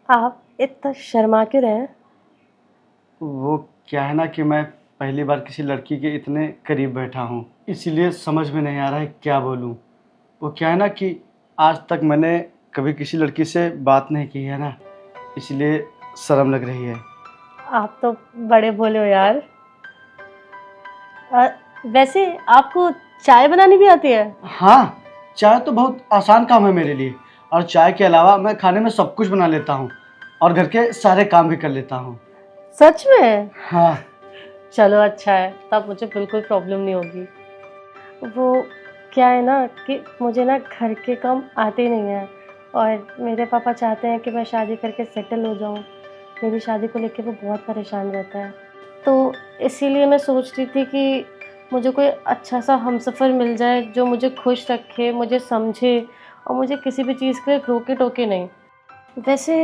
आप इतना शर्मा क्यों रहे हैं? वो क्या है ना कि मैं पहली बार किसी लड़की के इतने करीब बैठा हूँ, इसीलिए समझ में नहीं आ रहा है क्या बोलूँ। वो क्या है ना कि आज तक मैंने कभी किसी लड़की से बात नहीं की है ना, इसलिए शर्म लग रही है। आप तो बड़े भोले हो यार। वैसे आपको चाय बनानी भी आती है? हाँ, चाय तो बहुत आसान काम है मेरे लिए, और चाय के अलावा मैं खाने में सब कुछ बना लेता हूँ और घर के सारे काम भी कर लेता हूँ। सच में? हाँ। चलो अच्छा है, तब मुझे बिल्कुल प्रॉब्लम नहीं होगी। वो क्या है ना कि मुझे ना घर के काम आते ही नहीं हैं, और मेरे पापा चाहते हैं कि मैं शादी करके सेटल हो जाऊं। मेरी शादी को लेकर वो बहुत परेशान रहता है, तो इसीलिए मैं सोच रही थी कि मुझे कोई अच्छा सा हमसफ़र मिल जाए जो मुझे खुश रखे, मुझे समझे और मुझे किसी भी चीज़ के लिए रोके टोके नहीं। वैसे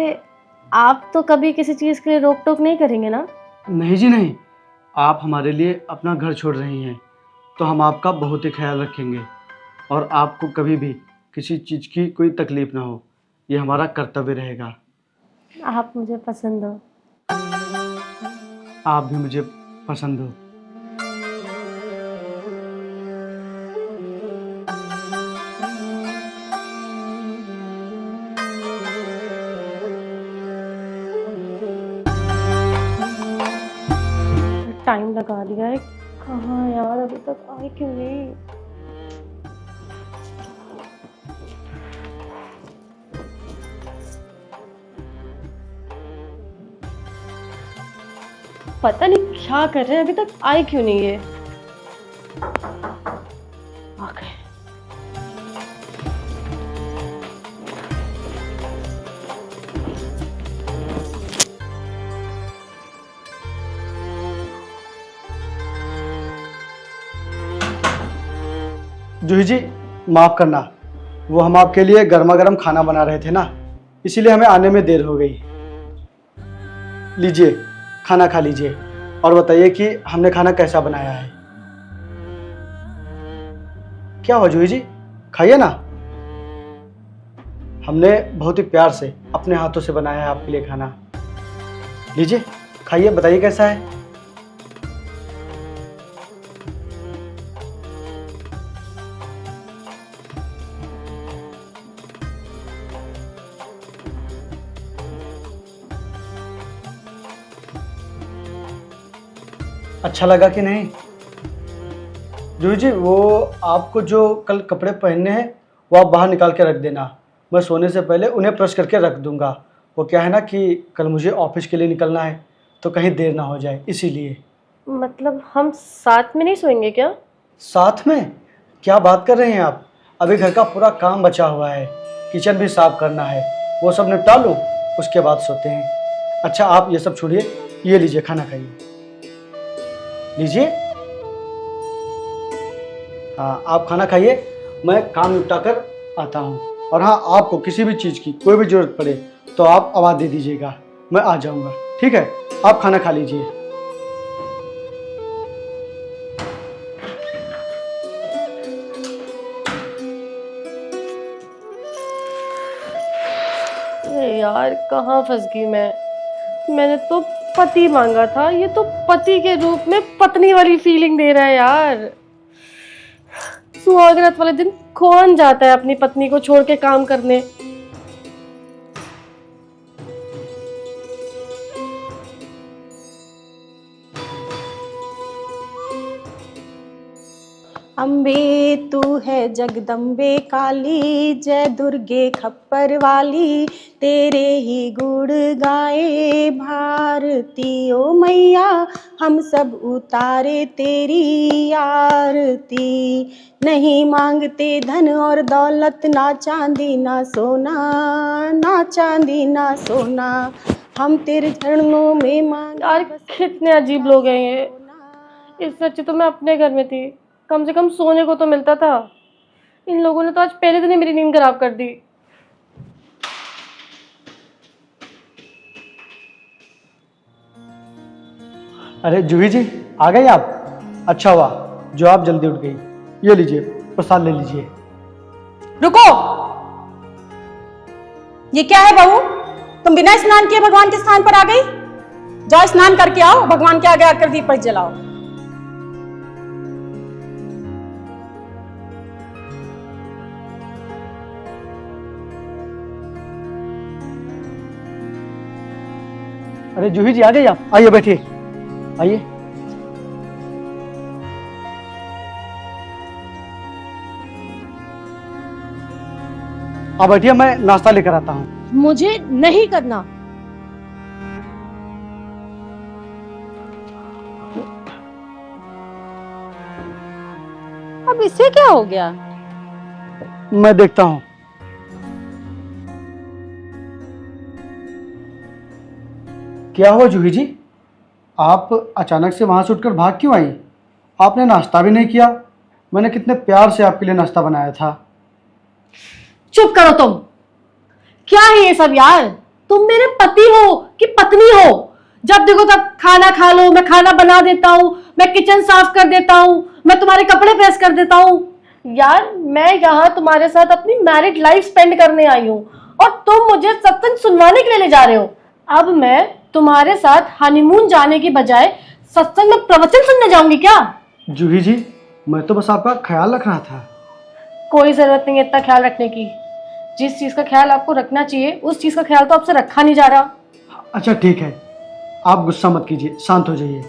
आप तो कभी किसी चीज़ के लिए रोक टोक नहीं करेंगे ना? नहीं जी नहीं, आप हमारे लिए अपना घर छोड़ रही हैं तो हम आपका बहुत ही ख्याल रखेंगे, और आपको कभी भी किसी चीज़ की कोई तकलीफ़ ना हो, ये हमारा कर्तव्य रहेगा। आप मुझे पसंद हो। आप भी मुझे पसंद हो। टाइम लगा दिया है, कहाँ यार अभी तक आई क्यों नहीं? पता नहीं क्या कर रहे हैं, अभी तक आई क्यों नहीं है? आ गए। जूही जी, माफ़ करना, वो हम आपके लिए गर्मा गर्म खाना बना रहे थे ना, इसीलिए हमें आने में देर हो गई। लीजिए, खाना खा लीजिए और बताइए कि हमने खाना कैसा बनाया है। क्या हुआ जूही जी, खाइए ना। हमने बहुत ही प्यार से अपने हाथों से बनाया है आपके लिए खाना। लीजिए, खाइए, बताइए कैसा है। अच्छा लगा कि नहीं? जूही जी, वो आपको जो कल कपड़े पहनने हैं वो आप बाहर निकाल के रख देना, मैं सोने से पहले उन्हें प्रेस करके रख दूंगा। वो क्या है ना कि कल मुझे ऑफिस के लिए निकलना है, तो कहीं देर ना हो जाए, इसीलिए। मतलब हम साथ में नहीं सोएंगे क्या? साथ में? क्या बात कर रहे हैं आप? अभी घर का पूरा काम बचा हुआ है, किचन भी साफ करना है, वो सब निपटा लूँ उसके बाद सोते हैं। अच्छा, आप ये सब छोड़िए, ये लीजिए, खाना खाइए, लीजिए। हाँ, आप खाना खाइए, मैं काम निपटा कर आता हूँ। और हाँ, आपको किसी भी चीज़ की कोई भी ज़रूरत पड़े तो आप आवाज़ दे दीजिएगा, मैं आ जाऊँगा। ठीक है, आप खाना खा लीजिए। अरे यार कहाँ फंस गई मैं। मैंने तो पति मांगा था, ये तो पति के रूप में पत्नी वाली फीलिंग दे रहा है यार। सुहागरात वाले दिन कौन जाता है अपनी पत्नी को छोड़ के काम करने? अम्बे तू है जगदम्बे काली, जय दुर्गे खप्पर वाली, तेरे ही गुण गाए भारती ओ मैया, हम सब उतारे तेरी आरती। नहीं मांगते धन और दौलत, ना चांदी ना सोना, ना चांदी ना सोना, हम तेरे चरणों में मांग। यार कितने अजीब लोग हैं ये। इससे अच्छी तो मैं अपने घर में थी, कम से कम सोने को तो मिलता था। इन लोगों ने तो आज पहले दिन ही मेरी नींद खराब कर दी। अरे जूही जी, आ गई आप? अच्छा हुआ जो आप जल्दी उठ गई। ये लीजिए, प्रसाद ले लीजिए। रुको, ये क्या है बहू? तुम बिना स्नान किए भगवान के स्थान पर आ गई? जाओ स्नान करके आओ, भगवान के आगे आकर दीपक जलाओ। अरे जूही जी आ गई आप? आइए बैठिए, आइए। आप बैठिए, मैं नाश्ता लेकर आता हूँ। मुझे नहीं करना। अब इससे क्या हो गया? मैं देखता हूँ। क्या हुआ जूही जी? आप अचानक से वहां से उठकर भाग क्यों आई? आपने नाश्ता भी नहीं किया। मैंने कितने प्यार से आपके लिए नाश्ता बनाया था। चुप करो तुम। क्या है ये सब यार? तुम मेरे पति हो कि पत्नी हो? जब देखो तब खाना खा लो, मैं खाना बना देता हूँ, मैं किचन साफ कर देता हूँ, मैं तुम्हारे कपड़े प्रेस कर देता हूँ। यार मैं यहाँ तुम्हारे साथ अपनी मैरिड लाइफ स्पेंड करने आई हूँ और तुम मुझे सत्संग सुनवाने के लिए ले जा रहे हो। अब मैं तुम्हारे साथ हनीमून जाने की बजाय सत्संग में प्रवचन सुनने जाऊंगी क्या? जूही जी, मैं तो बस आपका ख्याल रख रहा था। कोई जरूरत नहीं है इतना ख्याल रखने की। जिस चीज का ख्याल आपको रखना चाहिए उस चीज का ख्याल तो आपसे रखा नहीं जा रहा। अच्छा ठीक है, आप गुस्सा मत कीजिए, शांत हो जाइए।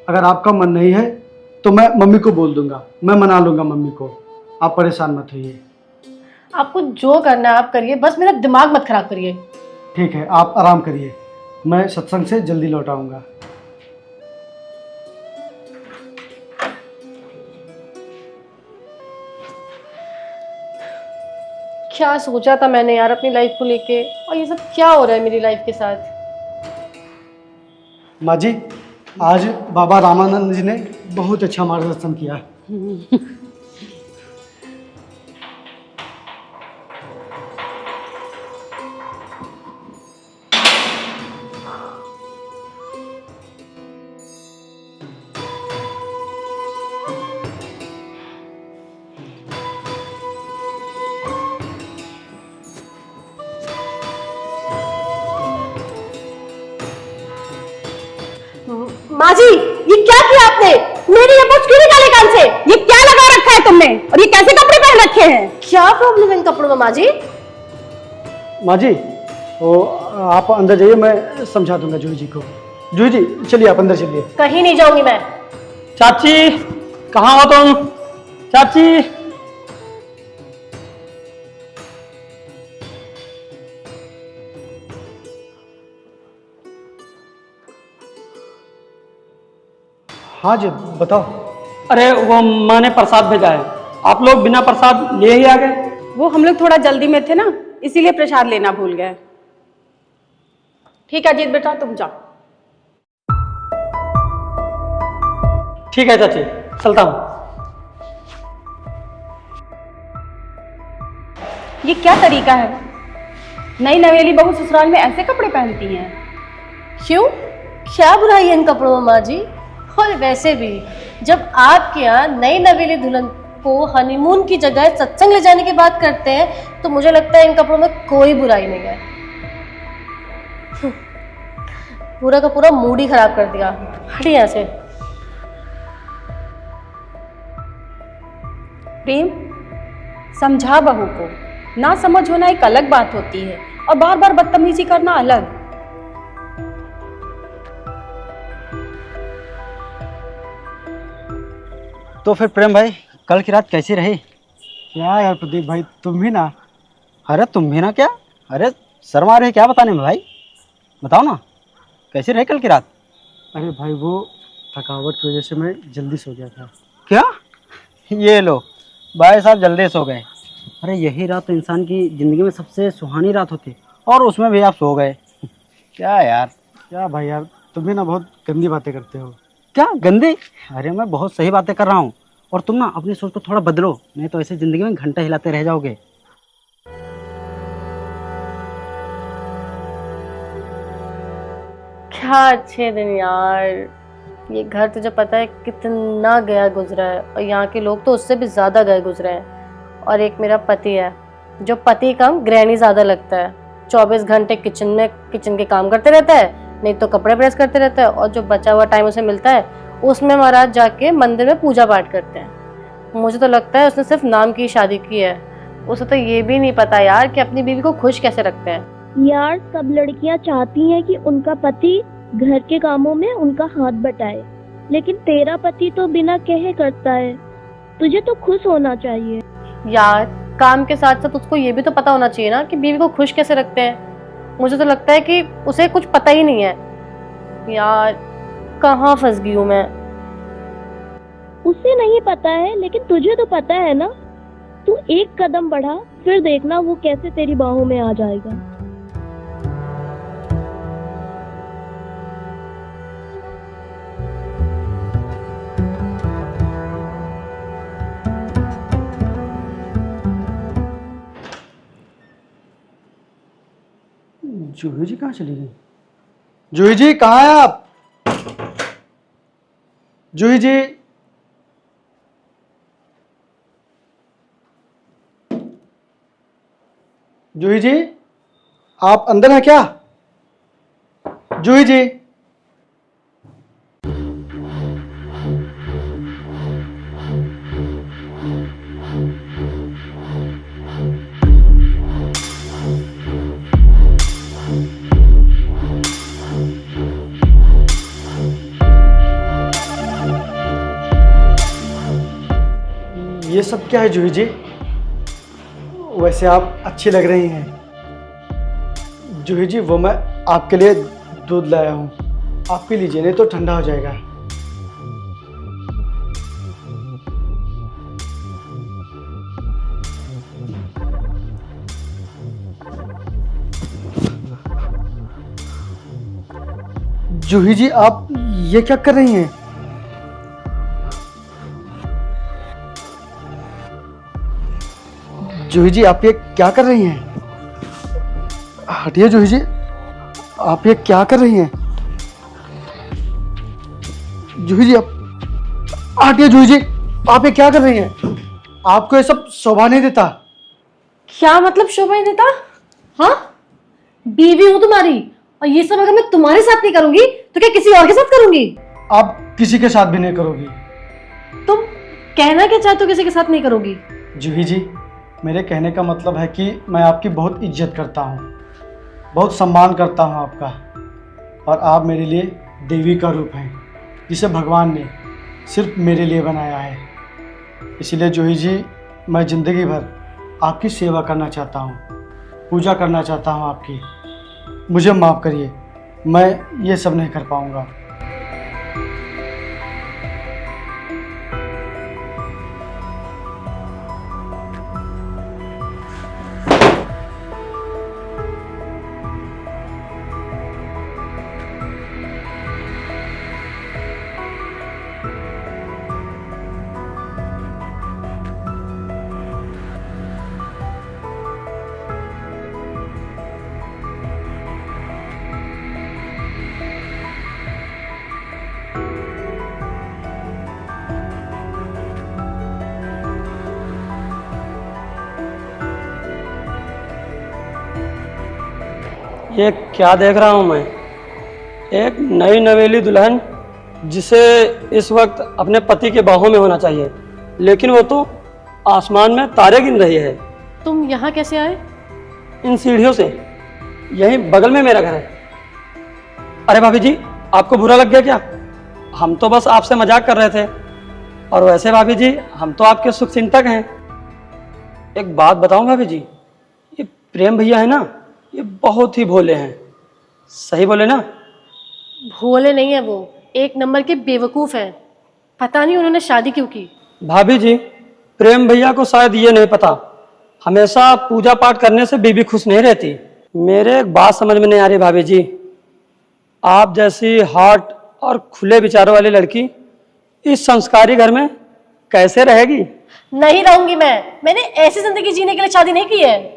अगर आपका मन नहीं है तो मैं मम्मी को बोल दूंगा, मैं मना लूंगा मम्मी को। आप परेशान मत होइए। आपको जो करना है आप करिए, बस मेरा दिमाग मत खराब करिए। ठीक है, आप आराम करिए, मैं सत्संग से जल्दी लौट आऊंगा। क्या सोचा था मैंने यार अपनी लाइफ को लेके, और ये सब क्या हो रहा है मेरी लाइफ के साथ। माँ जी, आज बाबा रामानंद जी ने बहुत अच्छा मार्गदर्शन किया। माँ जी, ये क्या किया आपने? मेरी एयरपोर्ट्स क्यों निकाले कान से? ये क्या लगा रखा है तुमने, और ये कैसे कपड़े पहन रखे हैं? क्या प्रॉब्लम है इन कपड़ों में माँ जी? माँ जी, तो आप अंदर जाइए, मैं समझा दूंगा जूही जी को। जूही जी चलिए, आप अंदर चलिए। कहीं नहीं जाऊंगी मैं। चाची, कहाँ हो तुम? चाची, हाँ जी बताओ। अरे वो माँ ने प्रसाद भेजा है, आप लोग बिना प्रसाद लिए ही आ गए। वो हम लोग थोड़ा जल्दी में थे ना, इसीलिए प्रसाद लेना भूल गए। ठीक है अजीत बेटा, तुम जाओ। ठीक है चाची, चलता हूँ। ये क्या तरीका है? नई नवेली बहू ससुराल में ऐसे कपड़े पहनती हैं? क्यों, क्या बुराई है इन कपड़ों में माँ जी? और वैसे भी जब आपके यहाँ नई नवेली दुल्हन को हनीमून की जगह सत्संग ले जाने की बात करते हैं तो मुझे लगता है इन कपड़ों में कोई बुराई नहीं है। पूरा का पूरा मूड ही खराब कर दिया। हटिए यहाँ से। प्रेम, समझा बहू को, ना समझ होना एक अलग बात होती है और बार बार बदतमीजी करना अलग। तो फिर प्रेम भाई, कल की रात कैसी रही? क्या यार प्रदीप भाई, तुम भी ना। अरे तुम भी ना क्या? अरे शर्मा रहे क्या बताने में भाई? बताओ ना, कैसी रही कल की रात? अरे भाई, वो थकावट की वजह से मैं जल्दी सो गया था। क्या? ये लो भाई साहब, जल्दी सो गए। अरे यही रात तो इंसान की ज़िंदगी में सबसे सुहानी रात होती है, और उसमें भी आप सो गए। क्या यार? क्या भाई यार, तुम भी ना बहुत गंदी बातें करते हो। क्या गंदी? अरे मैं बहुत सही बातें कर रहा हूँ, और तुम ना अपनी सोच को थोड़ा बदलो, नहीं तो ऐसे ज़िंदगी में घंटा हिलाते रह जाओगे। क्या अच्छे दिन यार। ये घर तुझे पता है कितना गया गुजरा है, और यहाँ के लोग तो उससे भी ज़्यादा गए गुजरे हैं। और एक मेरा पति है जो पति कम गृहिणी ज़्यादा लगता है। 24 घंटे किचन के काम करते रहता है, नहीं तो कपड़े प्रेस करते रहता है, और जो बचा हुआ टाइम उसे मिलता है उसमें महाराज जाके मंदिर में पूजा पाठ करते हैं। मुझे तो लगता है उसने सिर्फ नाम की शादी की है, उसे तो ये भी नहीं पता यार कि अपनी बीवी को खुश कैसे रखते हैं। यार सब लड़कियां चाहती हैं कि उनका पति घर के कामों में उनका हाथ बटाए, लेकिन तेरा पति तो बिना कहे करता है। तुझे तो खुश होना चाहिए। यार काम के साथ साथ उसको ये भी तो पता होना चाहिए ना कि बीवी को खुश कैसे रखते हैं। मुझे तो लगता है कि उसे कुछ पता ही नहीं है। यार कहाँ फंस गई हूँ मैं। उसे नहीं पता है लेकिन तुझे तो पता है ना। तू एक कदम बढ़ा, फिर देखना वो कैसे तेरी बाहों में आ जाएगा। जूही जी कहाँ चली गई? जूही जी कहाँ हैं आप? जूही जी, जूही जी, आप अंदर हैं क्या? जूही जी, ये सब क्या है जूही जी? वैसे आप अच्छी लग रही हैं। जूही जी, वो मैं आपके लिए दूध लाया हूँ, आप पी लीजिए, नहीं तो ठंडा हो जाएगा। जूही जी, आप ये क्या कर रही हैं? जूही जी, आप ये क्या कर रही हैं? हटिए जूही जी, आप ये क्या कर रही हैं? जूही जी, आप हटिए। जूही जी, आप ये क्या कर रही हैं? आपको ये सब शोभा नहीं देता। क्या मतलब शोभा नहीं देता? हाँ, बीवी हूँ तुम्हारी, और ये सब अगर मैं तुम्हारे साथ नहीं करूंगी तो क्या किसी और के साथ करूंगी? आप किसी के साथ भी नहीं करोगी। तुम कहना क्या चाहते हो किसी के साथ नहीं करोगी? जूही जी, मेरे कहने का मतलब है कि मैं आपकी बहुत इज्जत करता हूँ, बहुत सम्मान करता हूँ आपका, और आप मेरे लिए देवी का रूप हैं, जिसे भगवान ने सिर्फ मेरे लिए बनाया है। इसलिए जूही जी, मैं ज़िंदगी भर आपकी सेवा करना चाहता हूँ, पूजा करना चाहता हूँ आपकी। मुझे माफ़ करिए, मैं ये सब नहीं कर पाऊँगा। ये क्या देख रहा हूँ मैं? एक नई नवेली दुल्हन, जिसे इस वक्त अपने पति के बाहों में होना चाहिए, लेकिन वो तो आसमान में तारे गिन रही है। तुम यहाँ कैसे आए? इन सीढ़ियों से, यहीं बगल में मेरा घर है। अरे भाभी जी, आपको बुरा लग गया क्या? हम तो बस आपसे मजाक कर रहे थे। और वैसे भाभी जी, हम तो आपके शुभ चिंतक हैं। एक बात बताऊं भाभी जी, ये प्रेम भैया है ना, ये बहुत ही भोले हैं। सही बोले ना? भोले नहीं है वो, एक नंबर के बेवकूफ हैं। पता नहीं उन्होंने शादी क्यों की। भाभी जी, प्रेम भैया को शायद ये नहीं पता, हमेशा पूजा पाठ करने से बीवी खुश नहीं रहती। मेरे एक बात समझ में नहीं आ रही भाभी जी, आप जैसी हॉट और खुले विचारों वाली लड़की इस संस्कारी घर में कैसे रहेगी? नहीं रहूंगी मैंने ऐसी जिंदगी जीने के लिए शादी नहीं की है।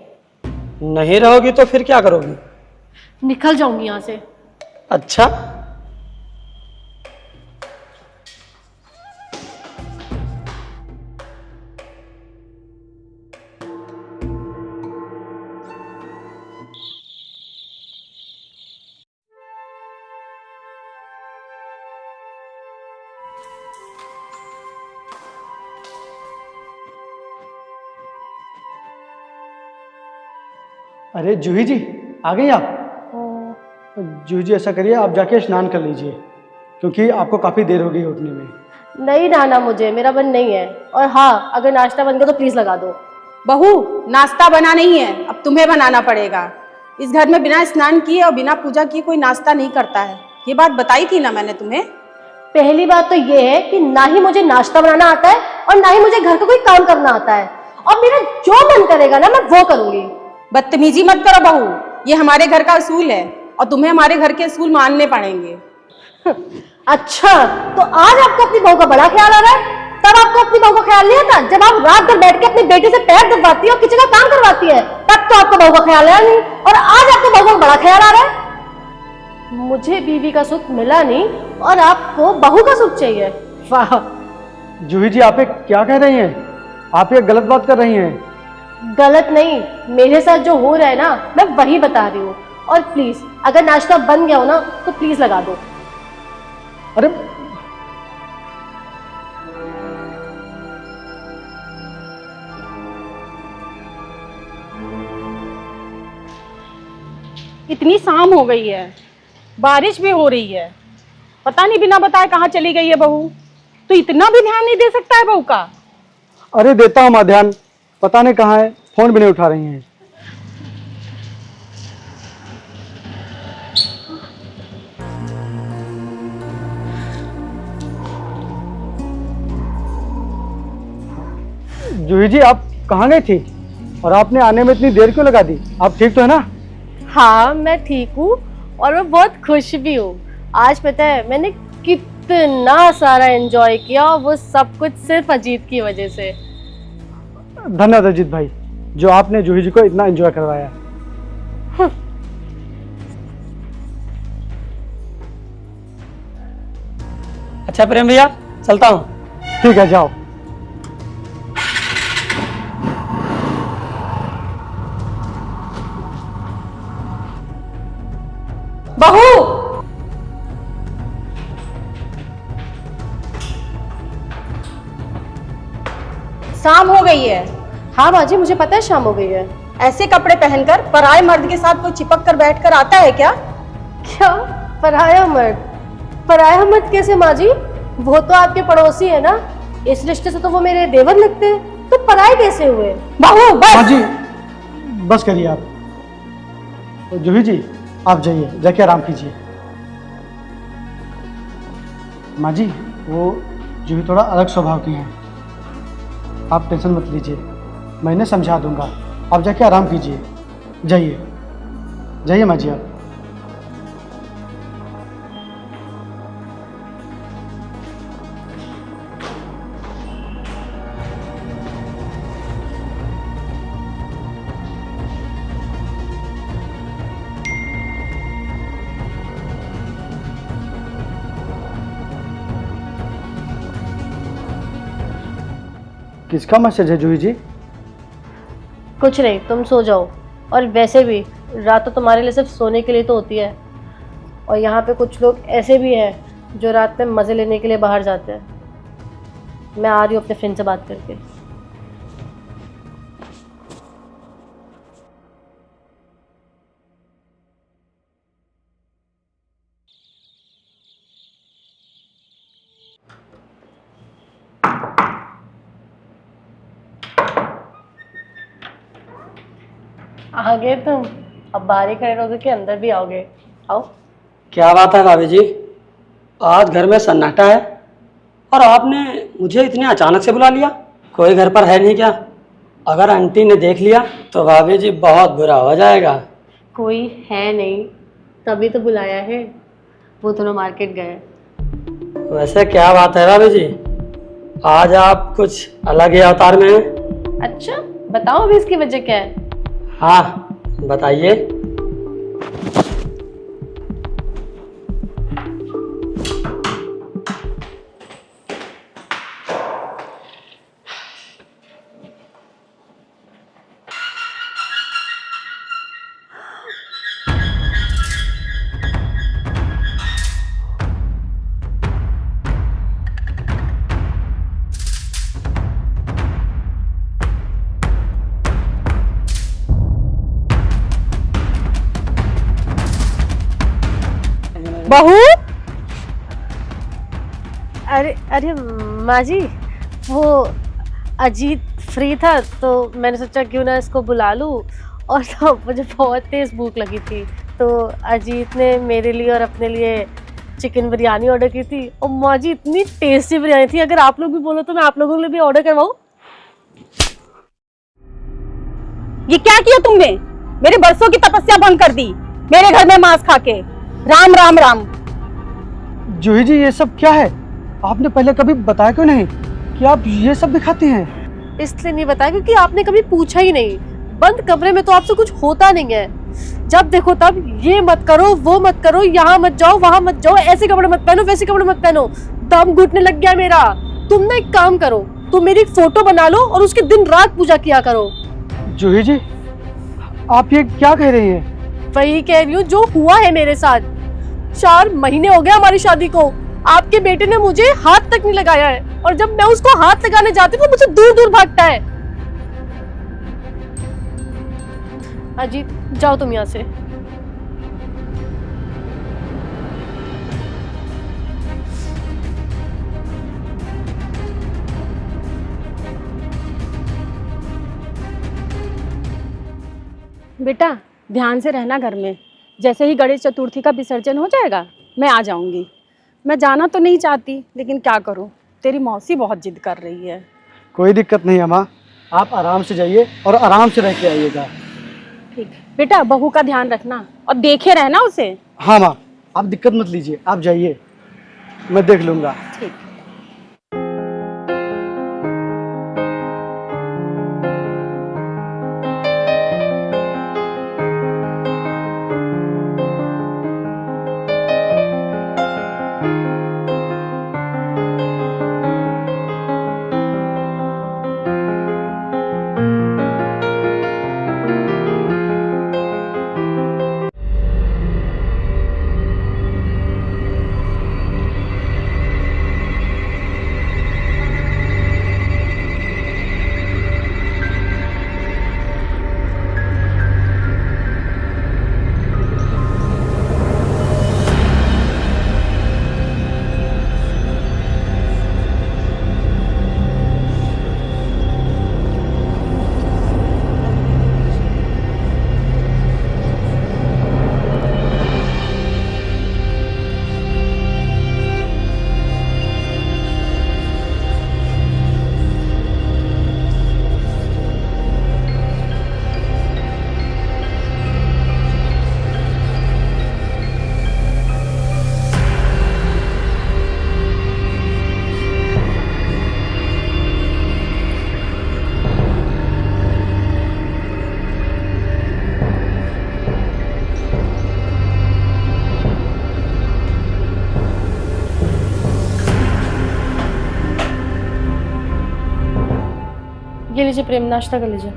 नहीं रहोगी तो फिर क्या करोगी? निकल जाऊंगी यहाँ से। अच्छा, अरे जूही जी, आ गई आप? जूही जी, ऐसा करिए आप जाके स्नान कर लीजिए, क्योंकि आपको काफ़ी देर हो गई उठने में। नहीं नहाना मुझे, मेरा मन नहीं है। और हाँ, अगर नाश्ता बन गया तो प्लीज़ लगा दो। बहू, नाश्ता बना नहीं है, अब तुम्हें बनाना पड़ेगा। इस घर में बिना स्नान किए और बिना पूजा किए कोई नाश्ता नहीं करता है। ये बात बताई थी ना मैंने तुम्हें। पहली बात तो ये है कि ना ही मुझे नाश्ता बनाना आता है और ना ही मुझे घर का कोई काम करना आता है, और मेरा जो मन करेगा ना मैं वो करूंगी। बदतमीजी मत करो बहू, ये हमारे घर का असूल है और तुम्हें हमारे घर के असूल मानने पड़ेंगे। अच्छा, तो आज आपको अपनी बहू का बड़ा ख्याल आ रहा है? तब आपको अपनी बहू का ख्याल नहीं आता जब आप रात भर बैठ के अपनी बेटी से पैर दबाती है और किचन का काम करवाती है, तब तो आपको बहू का ख्याल आया नहीं, और आज आपको बहू का बड़ा ख्याल आ रहा है। मुझे बीवी का सुख मिला नहीं और आपको बहू का सुख चाहिए। वाह जूही जी, आप ये क्या कह रही हैं? आप ये गलत बात कर रही हैं। गलत नहीं, मेरे साथ जो हो रहा है ना मैं वही बता रही हूँ। और प्लीज अगर नाश्ता बन गया हो ना तो प्लीज लगा दो। अरे इतनी शाम हो गई है, बारिश भी हो रही है, पता नहीं बिना बताए कहाँ चली गई है बहू। तो इतना भी ध्यान नहीं दे सकता है बहू का? अरे देता हूँ मैं ध्यान, पता नहीं कहाँ है, फोन भी नहीं उठा रही हैं। जूही जी, आप कहाँ गई थी और आपने आने में इतनी देर क्यों लगा दी? आप ठीक तो है ना? हाँ मैं ठीक हूँ और मैं बहुत खुश भी हूँ। आज पता है मैंने कितना सारा एंजॉय किया, और वो सब कुछ सिर्फ अजीत की वजह से। धन्यवाद अजीत भाई, जो आपने जूही जी को इतना एंजॉय करवाया। अच्छा प्रेम भैया, चलता हूँ। ठीक है, जाओ। बहू, शाम हो गई है। हाँ बाजी, मुझे पता है शाम हो गई है। ऐसे कपड़े पहनकर पराये मर्द के साथ कोई चिपक कर बैठकर आता है क्या? क्या पराया मर्द? पराया मर्द कैसे माँ जी? वो तो आपके पड़ोसी है ना, इस रिश्ते से तो वो मेरे देवर लगते हैं, तो पराये कैसे हुए? बहू बस। हाँ जी, बस करिए आप। तो जूही जी, आप जाइए, जाके आराम कीजिए। माँ जी, वो जूही थोड़ा अलग स्वभाव की हैं, आप टेंशन मत लीजिए, मैं इन्हें समझा दूंगा। आप जाके आराम कीजिए, जाइए जाइए माँ जी आप। किसका मैसेज है जूही जी? कुछ नहीं, तुम सो जाओ। और वैसे भी रात तो तुम्हारे लिए सिर्फ सोने के लिए तो होती है, और यहाँ पे कुछ लोग ऐसे भी हैं जो रात में मज़े लेने के लिए बाहर जाते हैं। मैं आ रही हूँ अपने फ्रेंड से बात करके। आ गए तुम? अब बाहर ही खड़े रहोगे कि अंदर भी आओगे? आओ। क्या बात है भाभी जी, आज घर में सन्नाटा है और आपने मुझे इतने अचानक से बुला लिया। कोई घर पर है नहीं क्या? अगर आंटी ने देख लिया तो भाभी जी बहुत बुरा हो जाएगा। कोई है नहीं, तभी तो बुलाया है। वो दोनों मार्केट गए। वैसे क्या बात है भाभी जी, आज आप कुछ अलग ही अवतार में हैं। अच्छा बताओ अभी इसकी वजह क्या है? हाँ बताइए। बहू, अरे अरे माँ जी, वो अजीत फ्री था तो मैंने सोचा क्यों ना इसको बुला लूँ। और तो मुझे बहुत तेज़ भूख लगी थी तो अजीत ने मेरे लिए और अपने लिए चिकन बिरयानी ऑर्डर की थी। और माँ जी इतनी टेस्टी बिरयानी थी, अगर आप लोग भी बोलो तो मैं आप लोगों के लिए भी ऑर्डर करवाऊँ। ये क्या किया तुमने? मेरे बरसों की तपस्या भंग कर दी, मेरे घर में मांस खा के। राम राम राम। जूही जी, ये सब क्या है? आपने पहले कभी बताया क्यों नहीं कि आप ये सब भी खाती हैं? इसलिए नहीं बताया क्योंकि आपने कभी पूछा ही नहीं। बंद कमरे में तो आपसे कुछ होता नहीं है, जब देखो तब ये मत करो, वो मत करो, यहाँ मत जाओ, वहां मत जाओ, ऐसे कपड़े मत पहनो, वैसे कपड़े मत पहनो। दम घुटने लग गया मेरा। तुम ना एक काम करो, तुम मेरी एक फोटो बना लो और उसकी दिन रात पूजा किया करो। जूही जी, आप ये क्या कह रही हैं? वही कह रही हूँ जो हुआ है मेरे साथ। 4 महीने हो गए हमारी शादी को, आपके बेटे ने मुझे हाथ तक नहीं लगाया है, और जब मैं उसको हाथ लगाने जाती हूँ तो मुझे दूर दूर भागता है। अजीत, जाओ तुम यहाँ से। बेटा, ध्यान से रहना घर में। जैसे ही गणेश चतुर्थी का विसर्जन हो जाएगा मैं आ जाऊंगी। मैं जाना तो नहीं चाहती लेकिन क्या करूं, तेरी मौसी बहुत जिद कर रही है। कोई दिक्कत नहीं है माँ, आप आराम से जाइए और आराम से रह के आइएगा। ठीक बेटा, बहू का ध्यान रखना और देखे रहना उसे। हाँ माँ, आप दिक्कत मत लीजिए, आप जाइए, मैं देख लूँगा। ठीक। ये लीजिए प्रेम, नाश्ता कर लीजिए।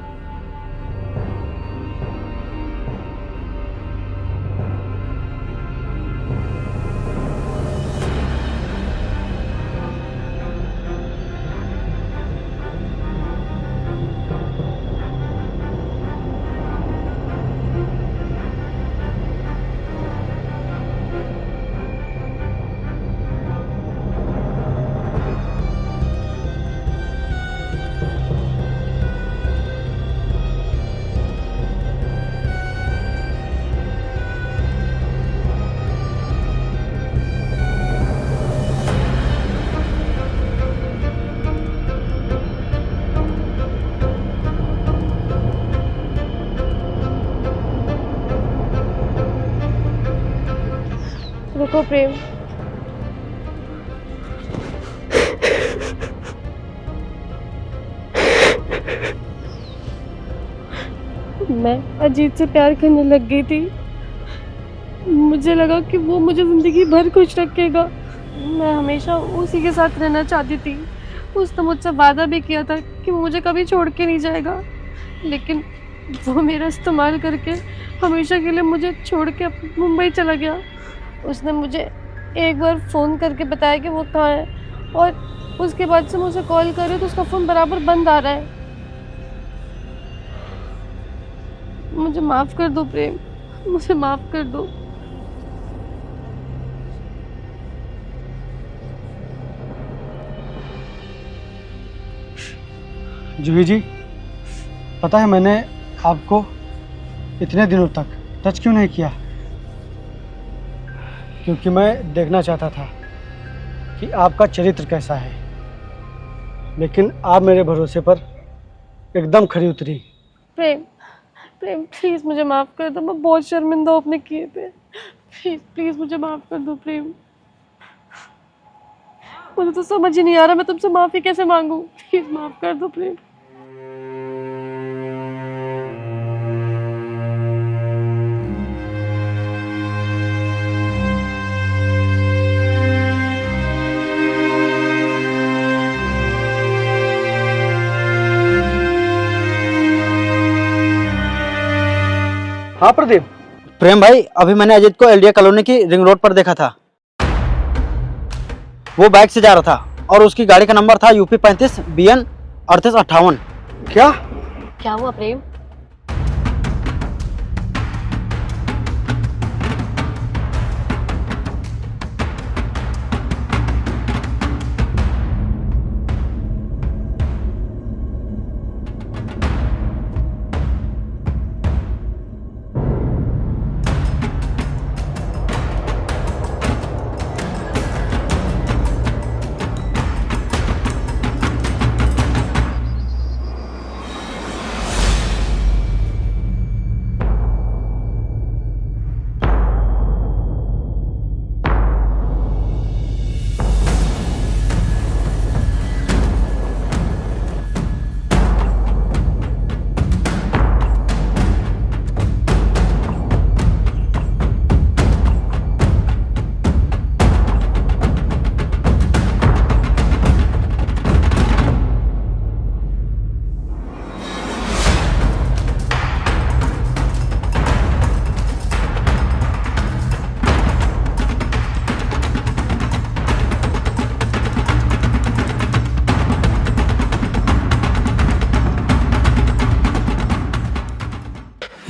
रुको प्रेम, मैं अजीत से प्यार करने लग गई थी। मुझे लगा कि वो मुझे ज़िंदगी भर खुश रखेगा। मैं हमेशा उसी के साथ रहना चाहती थी। उसने मुझसे वादा भी किया था कि वो मुझे कभी छोड़ के नहीं जाएगा, लेकिन वो मेरा इस्तेमाल करके हमेशा के लिए मुझे छोड़ के मुंबई चला गया। उसने मुझे एक बार फ़ोन करके बताया कि वो कहाँ है, और उसके बाद से मुझे कॉल कर रही तो उसका फ़ोन बराबर बंद आ रहा है। मुझे माफ़ कर दो प्रेम, मुझे माफ़ कर दो। जूही जी, पता है मैंने आपको इतने दिनों तक टच क्यों नहीं किया? क्योंकि मैं देखना चाहता था कि आपका चरित्र कैसा है, लेकिन आप मेरे भरोसे पर एकदम खरी उतरी। प्रेम, प्रेम प्लीज़ मुझे माफ़ कर दो, मैं बहुत शर्मिंदा हूँ अपने किए पे। प्लीज़ प्लीज़ मुझे माफ़ कर दो प्रेम। मुझे तो समझ ही नहीं आ रहा मैं तुमसे माफ़ी कैसे मांगूं। प्लीज़ माफ़ कर दो प्रेम। हाँ प्रदीप। प्रेम भाई, अभी मैंने अजीत को एलडीए कॉलोनी की रिंग रोड पर देखा था। वो बाइक से जा रहा था और उसकी गाड़ी का नंबर था यूपी 35 BN 3858। क्या? क्या हुआ प्रेम?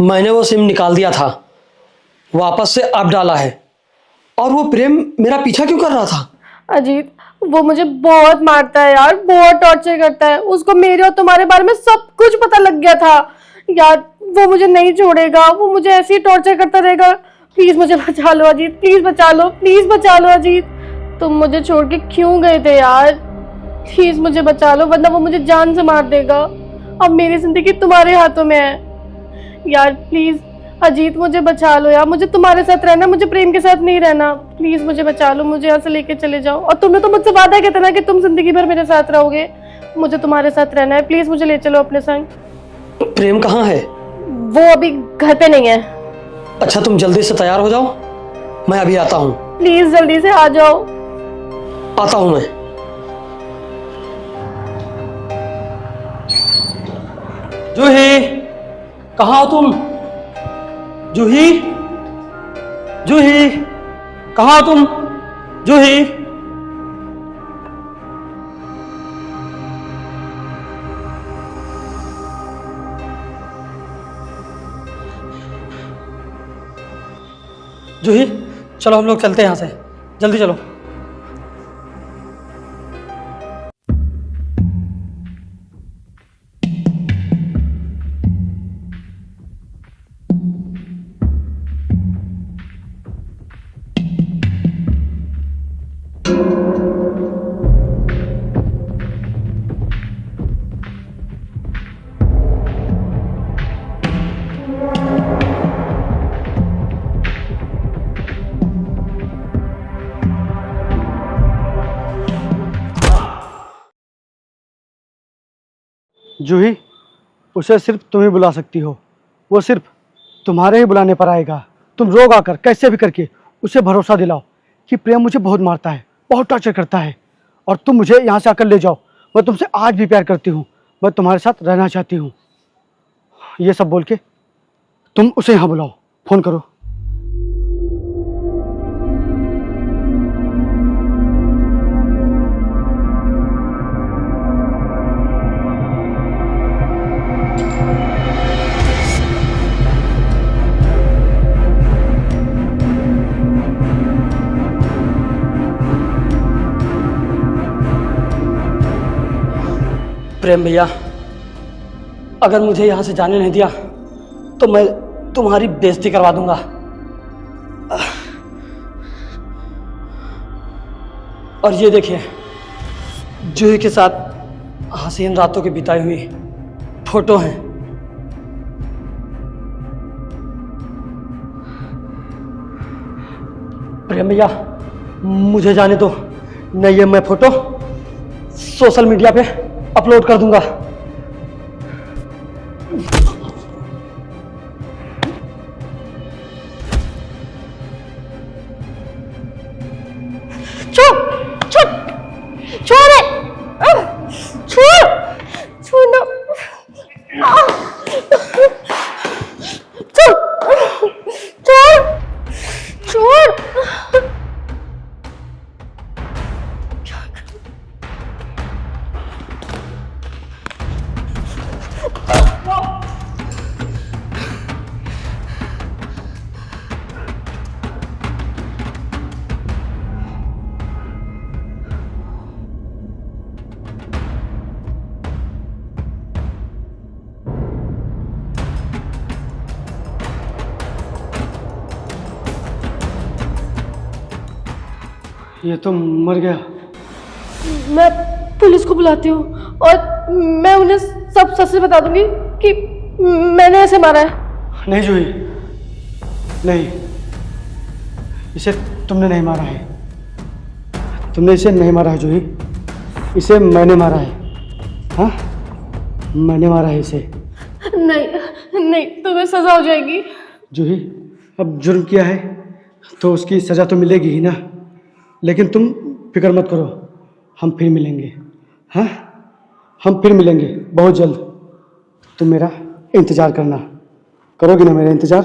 मैंने वो सिम निकाल दिया था, वापस से अब डाला है। और वो प्रेम मेरा पीछा क्यों कर रहा था? अजीत, वो मुझे बहुत मारता है यार, बहुत टॉर्चर करता है। उसको मेरे और तुम्हारे बारे में सब कुछ पता लग गया था यार। वो मुझे नहीं छोड़ेगा, वो मुझे ऐसे ही टॉर्चर करता रहेगा। प्लीज मुझे बचा लो अजीत, प्लीज बचा लो, प्लीज बचा लो अजीत। तुम मुझे छोड़ के क्यों गए थे यार? प्लीज मुझे बचा लो, वरना वो मुझे जान से मार देगा। अब मेरी जिंदगी तुम्हारे हाथों में है यार। प्लीज अजीत मुझे बचा लो यार, मुझे तुम्हारे साथ रहना, मुझे प्रेम के साथ नहीं रहना। प्लीज मुझे बचा लो, मुझे यहाँ से लेके चले जाओ। और तुमने तो मुझसे वादा किया था ना कि तुम जिंदगी भर मेरे साथ रहोगे। मुझे तुम्हारे साथ रहना है, प्लीज मुझे ले चलो अपने संग। प्रेम कहाँ है? वो अभी घर पे नहीं है। अच्छा तुम जल्दी से तैयार हो जाओ, मैं अभी आता हूँ। प्लीज जल्दी से आ जाओ। आता हूँ मैं। जूही, कहाँ हो तुम? जूही, जूही, कहाँ हो तुम? जूही। जूही, चलो हम लोग चलते हैं यहाँ से, जल्दी चलो। जूही, उसे सिर्फ तुम ही बुला सकती हो। वो सिर्फ तुम्हारे ही बुलाने पर आएगा। तुम रोग आकर कैसे भी करके उसे भरोसा दिलाओ कि प्रेम मुझे बहुत मारता है, बहुत टॉर्चर करता है, और तुम मुझे यहाँ से आकर ले जाओ। मैं तुमसे आज भी प्यार करती हूँ, मैं तुम्हारे साथ रहना चाहती हूँ। ये सब बोल के तुम उसे यहाँ बुलाओ, फ़ोन करो। प्रेम भैया, अगर मुझे यहाँ से जाने नहीं दिया तो मैं तुम्हारी बेइज्जती करवा दूंगा। और ये देखिए, जूही के साथ हसीन रातों की बिताई हुई फोटो हैं। प्रेम भैया, मुझे जाने दो, नहीं ये मैं फोटो सोशल मीडिया पे अपलोड कर दूंगा। ये तो मर गया। मैं पुलिस को बुलाती हूँ और मैं उन्हें सब सच से बता दूंगी कि मैंने ऐसे मारा है। नहीं जूही, नहीं, इसे तुमने नहीं मारा है। तुमने इसे नहीं मारा है जूही, इसे मैंने मारा है। हाँ, मैंने मारा है इसे। नहीं नहीं, तुम्हें सजा हो जाएगी। जूही, अब जुर्म किया है तो उसकी सजा तो मिलेगी ही ना। लेकिन तुम फिक्र मत करो, हम फिर मिलेंगे। हाँ, हम फिर मिलेंगे बहुत जल्द। तुम मेरा इंतज़ार करना, करोगी ना मेरा इंतज़ार?